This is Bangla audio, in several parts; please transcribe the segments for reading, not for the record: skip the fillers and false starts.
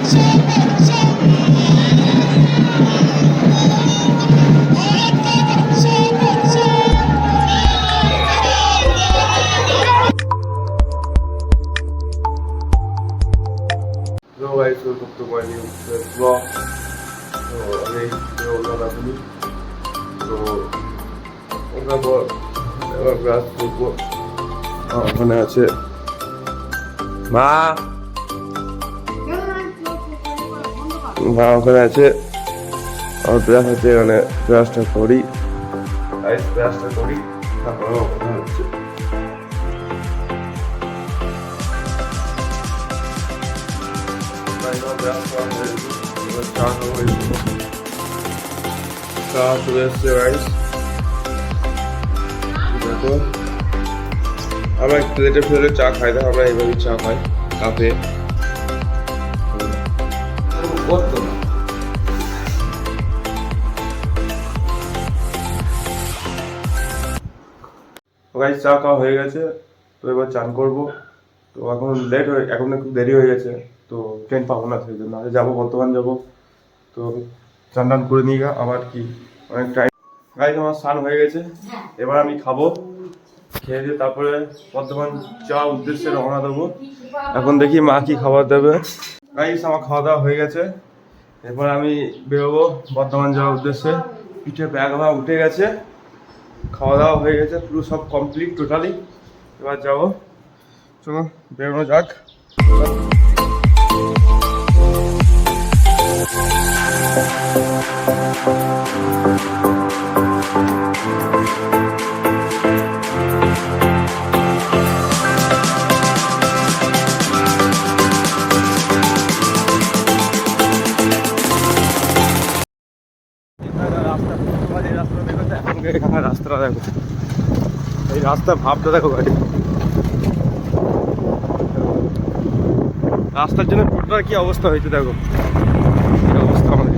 guys, welcome to my new vlog. আমি ওখানে আসি তো ওখানে পর এবার ব্রাশ করবো। ওখানে আছে মা, মা ওখানে আছে, আমার ব্রাশ আছে, এখানে ব্রাশটা করি, ব্রাশটা করি, তারপরে ওখানে হচ্ছে চা চলে এসছে গাইস। দেখো আমরা প্লেটে ফেলে চা খাই না, আমরা এইভাবে চা খাই কাপে। গাইস চা খাওয়া হয়ে গেছে, তো এবার চান করবো। তো এখন লেট হয়ে, এখন একটু দেরি হয়ে গেছে, তো ট্রেন পাবো না, সেই জন্য যাবো, বর্ধমান যাবো। তো চান টান করে নিয়ে গা, আবার কি অনেক টাইম। গাইস আমার স্নান হয়ে গেছে, এবার আমি খাবো, খেয়ে দিয়ে তারপরে বর্ধমান যাওয়ার উদ্দেশ্যে রওনা দেবো। এখন দেখি মা কি খাবার দেবে। গাইস আমার খাওয়া দাওয়া হয়ে গেছে, এরপর আমি বেরোবো বর্ধমান যাওয়ার উদ্দেশ্যে। পিঠে ব্যাগ আমার উঠে গেছে, খাওয়া দাওয়া হয়ে গেছে, পুরো সব কমপ্লিট টোটালি। এবার যাবো, চলো বেরোনো যাক। রাস্তাটা দেখো, এই রাস্তা ভাবটা দেখো, গাড়ি রাস্তার জন্য টোটোটার কি অবস্থা হয়েছে দেখো, কি অবস্থা আমাদের।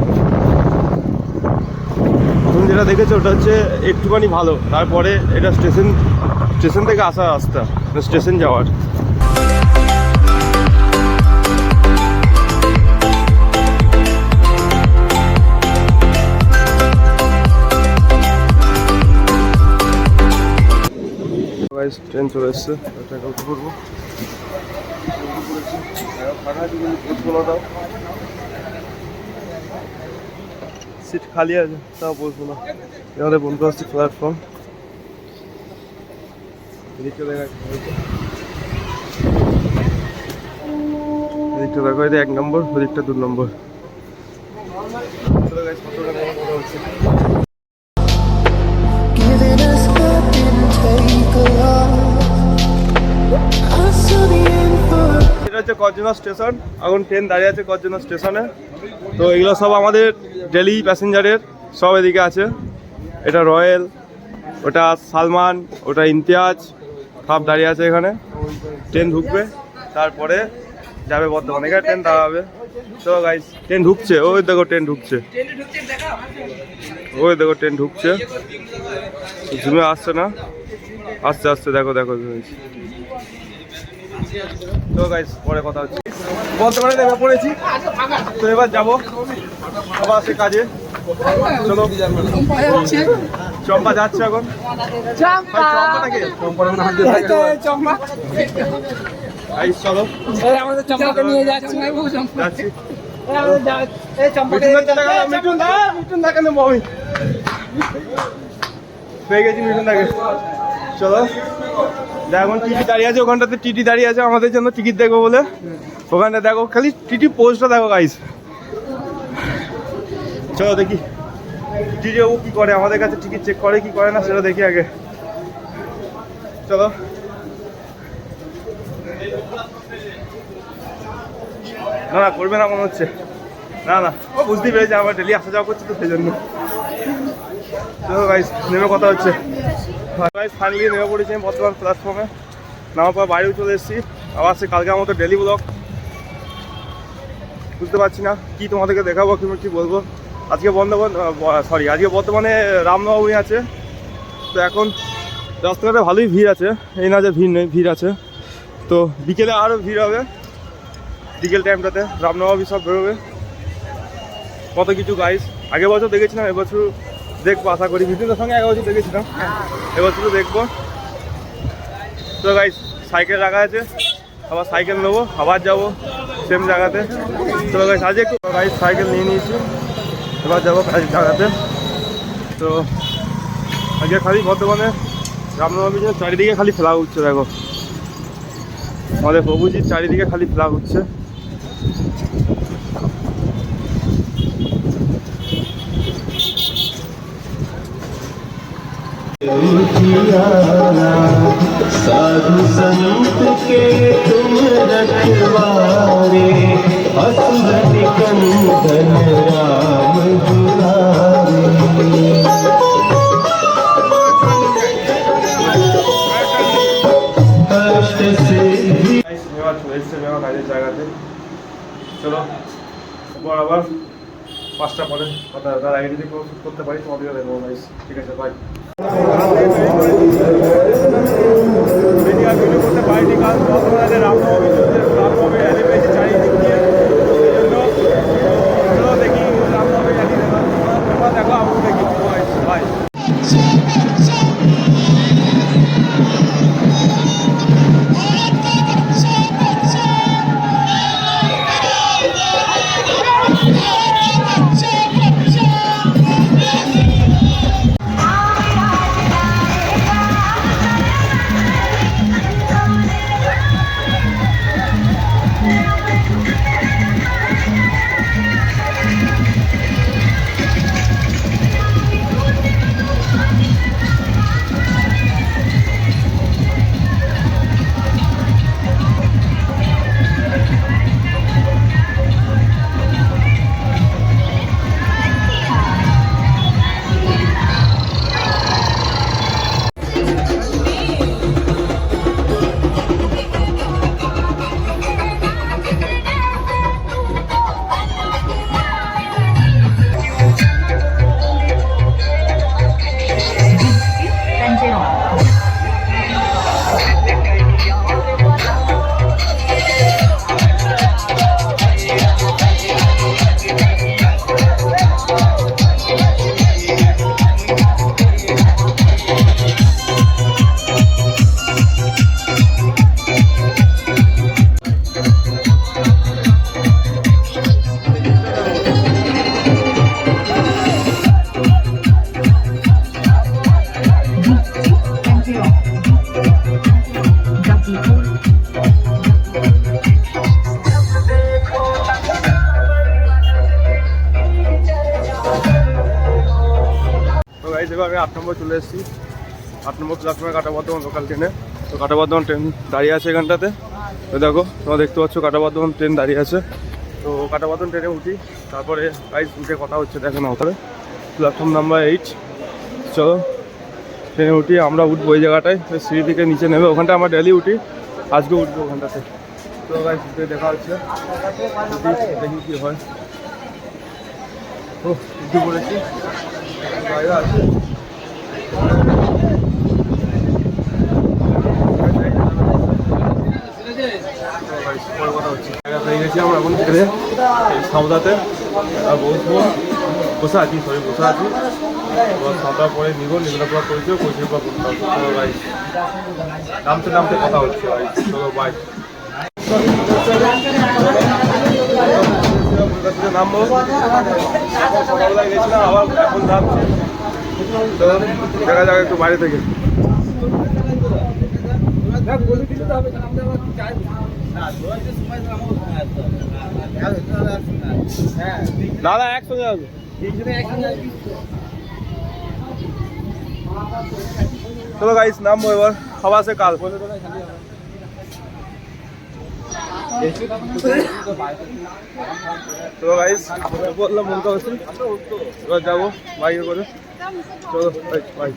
প্রথম যেটা দেখেছো ওটা হচ্ছে একটুখানি ভালো, তারপরে এটা স্টেশন থেকে আসা রাস্তা, স্টেশন যাওয়ার। ট্রেন চলে এসছে, উঠে পড়বো। সিট খালি আছে, তাও বলবো না, আমাদের বন্ধু আসছে প্ল্যাটফর্ম। এদিকটা দেখো, এটা 1 নম্বর, ওদিকটা 2 নম্বর। এটা হচ্ছে করজনা স্টেশন, এখন ট্রেন দাঁড়িয়ে আছে করজনা স্টেশনে। তো এগুলো সব আমাদের ডেলি প্যাসেঞ্জারের, সব এদিকে আছে। এটা রয়্যাল, ওটা সালমান, ওটা ইমতিয়াজ, সব দাঁড়িয়ে আছে এখানে। ট্রেন ঢুকবে, তারপরে যাবে বর্ধমানে, এখানে ট্রেন দাঁড়াবে। তো গাইস ট্রেন ঢুকছে, ওই দেখো ট্রেন ঢুকছে, ওই দেখো ট্রেন ঢুকছে, ঝুমে আসছে না, আসছে আসছে, দেখো দেখো। তো গাইস পরে কথা হচ্ছে, বর্তমানে নেমে পড়েছি, তো এবার যাবো আবার সে কাজে। চলো, চম্পা যাচ্ছে এখন, চলো আমাদের চম্পাকে নিয়ে যাচ্ছি, পেয়ে গেছি মিঠুন দাকে। চলো এখন টিটি দাঁড়িয়ে আছে, ওখানটাতে টিটি দাঁড়িয়ে আছে আমাদের জন্য টিকিট দেখবো বলে। ওখানটা দেখো, খালি টিটি পোস্টটা দেখো গাইস। চলো দেখি টিটি বাবু কি করে, আমাদের কাছে টিকিট চেক করে কি করে না সেটা দেখি আগে। চলো না না করবে না মনে হচ্ছে, না না ও বুঝতেই পেরেছে আমার ডেলি আসা যাওয়া করছে, তো সেই জন্য। চলো গাইস নেমে কথা হচ্ছে। গাইস ফাইনালি নেমে পড়েছি আমি বর্তমান প্ল্যাটফর্মে, নামার পর বাইরেও চলে এসেছি। আবার সে কালকে মতো ডেলি ব্লগ, বুঝতে পারছি না কি তোমাদেরকে দেখাবো কিংবা কী বলবো। আজকে আজকে বর্তমানে রামনবমী আছে, তো এখন রাস্তাঘাটে ভালোই ভিড় আছে, এই না যে ভিড় নেই, ভিড় আছে। তো বিকেলে আরও ভিড় হবে, বিকেল টাইমটাতে রামনবমী সব বেরোবে, কত কিছু গাইস। আগের বছর দেখেছিলাম, এবছর দেখবো আশা করি। ভিডিওর সঙ্গে আগের বছর দেখেছিলাম, এবছরও দেখবো। তো গাইস সাইকেল রাখা আছে, আবার সাইকেল নেবো, আবার যাবো সেম জায়গাতে। তো গাইস আজ একটু গাইস সাইকেল নিয়ে নিয়েছি, এবার যাবো কাজ জায়গাতে। তো আজকে খালি বর্তমানে রামনবমীর জন্য চারিদিকে খালি ফ্ল্যাগ উঠছে। দেখো আমাদের প্রভুজির চারিদিকে খালি ফ্ল্যাগ উঠছে। साधु संत के तुम रखवारे, असुर निकंदन राम दुलारे। कष्ट से এবার চলে এসছে আমার কাজের জায়গাতে। চলো এবার আবার 5টা পরে কথা, তার আগে যদি কোনো শুট করতে পারি তোমাদেরকে দেবো গাইস। ঠিক আছে, বাই। ভিডিও করতে পারিনি কারণ বর্তমানে রামনবমী চলছে, রামনবমী র্যালি পেয়েছে চারিদিক দিয়ে। এই জন্য চলো দেখি রামনবমী র্যালি তোমরা দেখো, আমি দেখি। বাই। এবার আমি 8 নম্বর চলে এসেছি। 8 নম্বর প্ল্যাটফর্মে কাঁটাবর্ধমান লোকাল ট্রেনে। তো কাঁটাবর্ধমান ট্রেন দাঁড়িয়ে আছে এখানটাতে। তো দেখো তোমরা দেখতে পাচ্ছ কাঁটাবর্ধমান ট্রেন দাঁড়িয়ে আছে। তো কাঁটাবর্ধমান ট্রেনে উঠি, তারপরে গাইস উঠে কথা হচ্ছে। দেখো না ওখানে প্ল্যাটফর্ম নাম্বার 8। চলো ট্রেনে উঠি, আমরা উঠবো ওই জায়গাটায়, সিঁড়ি থেকে নিচে নেবে। ওখানটা আমরা ডেলি উঠি, আজকে উঠবো ওখানটাতে। তো গাইস উঠে দেখা হচ্ছে, দেখি কী হয়। ও উঠে পড়েছি, জায়গা আছে। কথা হচ্ছে জায়গা পেয়ে গেছি আমরা এখন ছেড়ে সাউদাতে বসবো, বসে আছি এবার সাঁতার পরে নিবো, নিগুলো পর করেছে পরিচয় পর করতে হবে। চলো ভাই নামতে নামতে কথা হচ্ছে ভাই। চলো বাই। নামবো, সকালবেলায় গেছিলাম, আবার এখন নামছি। তো দেখা যাক একটু বাইরে থেকে। দাদা একসঙ্গে আসবে। চলো গাইস নামবো এবার, খাওয়া আছে কাল। তো গাইস বললাম মন তো এবার যাবো বাইকে করে। চলো বাই।